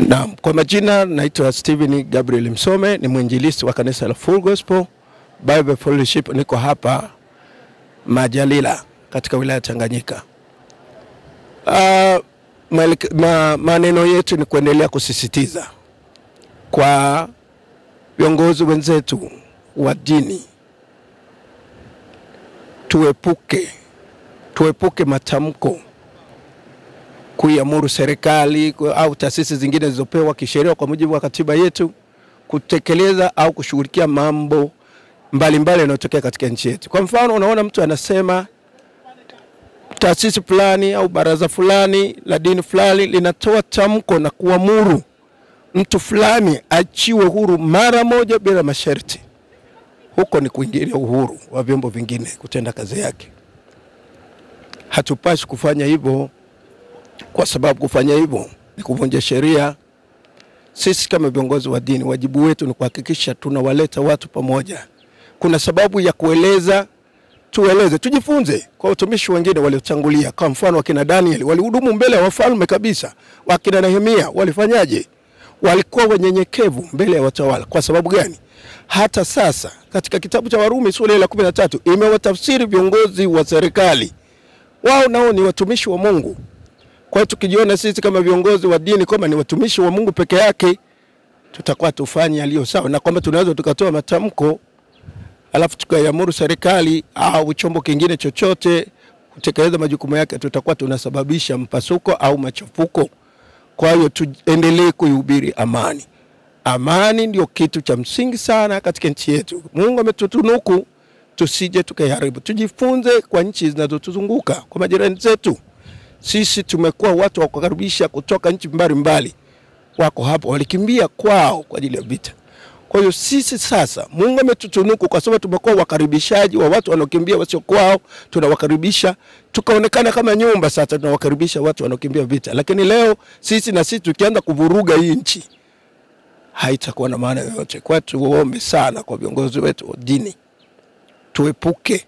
Na kwa majina naitwa Steven Gabriel Msome, ni mwinjilisti wa kanisa la Full Gospel Bible Fellowship. Niko hapa Majalila katika wilaya Tanganyika. Maneno yetu ni kuendelea kusisitiza kwa viongozi wenzetu wa dini, tuepuke matamko kuiamuru serikali au taasisi zingine zilizopewa kisheria kwa mujibu wa katiba yetu kutekeleza au kushughulikia mambo mbalimbali yanayotokea katika nchi yetu. Kwa mfano, unaona mtu anasema taasisi fulani au baraza fulani la dini fulani linatoa tamko na kuamuru mtu fulani achiwe huru mara moja bila masharti. Huko ni kuingilia uhuru wa vyombo vingine kutenda kazi yake. Hatupaswi kufanya hivyo, kwa sababu kufanya hivyo ni kuvunja sheria. Sisi kama viongozi wa dini, wajibu wetu ni kuhakikisha tunawaleta watu pamoja. Kuna sababu ya kueleza, tueleze, tujifunze kwa utumishi wengine waliotangulia. Kwa mfano wakina Daniel walihudumu mbele ya wafalme kabisa. Wakina Nehemia walifanyaje? Walikuwa wanyenyekevu mbele ya watawala. Kwa sababu gani? Hata sasa katika kitabu cha Warumi sura ya 13 imewatafsiri viongozi wa serikali, wao nao ni watumishi wa Mungu. Kwa hiyo tukijiona sisi kama viongozi wa dini kama ni watumishi wa Mungu peke yake, tutakuwa tufanye yaliyo sawa, na kwamba tunaweza tukatoa matamko alafu tukaiamuru serikali au chombo kingine chochote kutekeleza majukumu yake, tutakuwa tunasababisha mpasuko au machafuko. Kwa hiyo tuendelee kuihubiri amani. Amani ndio kitu cha msingi sana katika nchi yetu. Mungu ametutunuku tusije tukaiharibu. Tujifunze kwa nchi zinazotuzunguka, kwa majirani zetu. Sisi tumekuwa watu wa kukaribisha kutoka nchi mbalimbali. Wako hapo walikimbia kwao kwa ajili ya vita. Kwa hiyo sisi sasa Mungu ametutunuku kwa sababu tumekuwa wakaribishaji wa watu wanaokimbia wasio kwao, tunawakaribisha. Tukaonekana kama nyumba, sasa tunawakaribisha watu wanaokimbia vita. Lakini leo sisi tukianza kuvuruga hii nchi, haitakuwa na maana yoyote. Kwa tuombe sana kwa viongozi wetu wa dini, tuepuke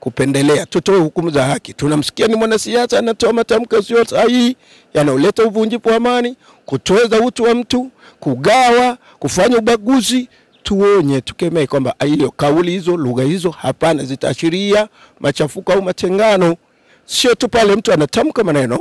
kupendelea, tutoe hukumu za haki. Tunamsikia ni mwanasiasa anatoa matamko yasiyo sahihi yanayoleta uvunjifu wa amani, kutoeza utu wa mtu, kugawa, kufanya ubaguzi. Tuonye, tukemee kwamba hiyo kauli hizo, lugha hizo hapana, zitaashiria machafuko au matengano. Sio tu pale mtu anatamka maneno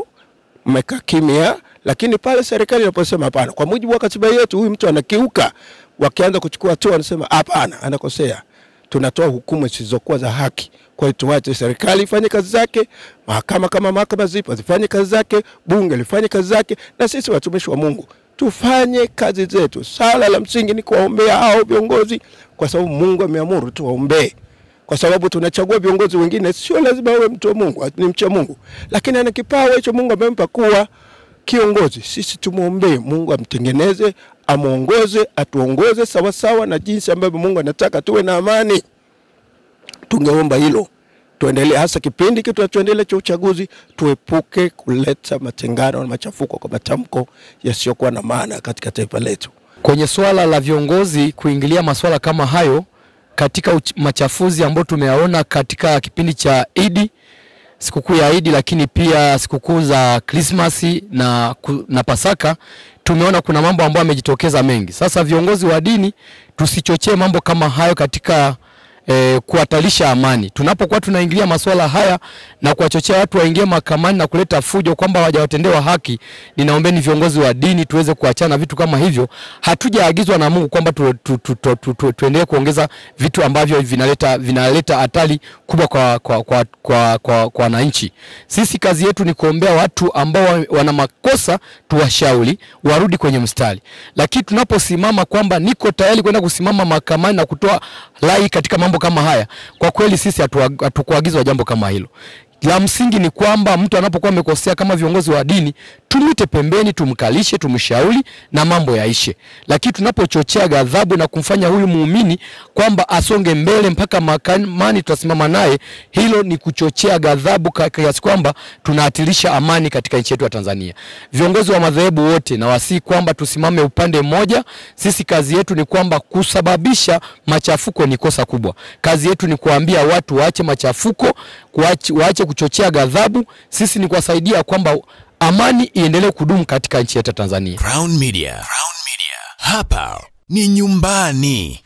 mmekaa kimya, lakini pale serikali inaposema hapana, kwa mujibu wa katiba yetu huyu mtu anakiuka, wakianza kuchukua hatua wanasema hapana, anakosea, tunatoa hukumu zisizokuwa za haki. Kwa hiyo tuache serikali ifanye kazi zake, mahakama kama mahakama zipo zifanye kazi zake, bunge lifanye kazi zake, na sisi watumishi wa Mungu tufanye kazi zetu. Sala la msingi ni kuwaombea hao viongozi, kwa sababu Mungu ameamuru tuwaombee. Kwa sababu tunachagua viongozi wengine, sio lazima awe mtu wa Mungu, ni mcha Mungu, lakini ana kipawa hicho Mungu amempa kuwa kiongozi. Sisi tumuombee Mungu amtengeneze, amuongoze, atuongoze sawa sawa na jinsi ambavyo Mungu anataka tuwe na amani. Tungeomba hilo. Tuendelee, hasa kipindi kitu tuendelee cha uchaguzi, tuepuke kuleta matengano na machafuko kwa matamko yasiyokuwa na maana katika taifa letu. Kwenye swala la viongozi kuingilia masuala kama hayo katika machafuzi ambayo tumeyaona katika kipindi cha Idi, sikukuu ya Idi, lakini pia sikukuu za Krismasi na Pasaka, tumeona kuna mambo ambayo yamejitokeza mengi. Sasa viongozi wa dini tusichochee mambo kama hayo katika kuhatalisha amani. Tunapokuwa tunaingilia masuala haya na kuwachochea watu waingie mahakamani na kuleta fujo kwamba hawajawatendewa haki, ninaombeni viongozi wa dini tuweze kuachana vitu kama hivyo. Hatujaagizwa na Mungu kwamba tuendelee kuongeza vitu ambavyo vinaleta hatari kubwa kwa wananchi. Sisi kazi yetu ni kuombea watu ambao wana makosa, tuwashauri warudi kwenye mstari. Lakini tunaposimama kwamba niko tayari kwenda kusimama mahakamani na kutoa rai katika mambo kama haya, kwa kweli sisi hatukuagizwa jambo kama hilo. La msingi ni kwamba mtu anapokuwa amekosea kama viongozi wa dini, tumite pembeni, tumkalishe, tumshauri na mambo yaishe. Lakini tunapochochea ghadhabu na kumfanya huyu muumini kwamba asonge mbele mpaka mahakamani tutasimama naye, hilo ni kuchochea ghadhabu kiasi kwamba tunahatarisha amani katika nchi yetu ya Tanzania. Viongozi wa madhehebu wote na wasi kwamba tusimame upande mmoja. Sisi kazi yetu ni kwamba kusababisha machafuko ni kosa kubwa. Kazi yetu ni kuambia watu waache machafuko, waache kuchochea ghadhabu. Sisi ni kuwasaidia kwamba amani iendelee kudumu katika nchi yetu ya Tanzania. Crown Media. Hapa ni nyumbani.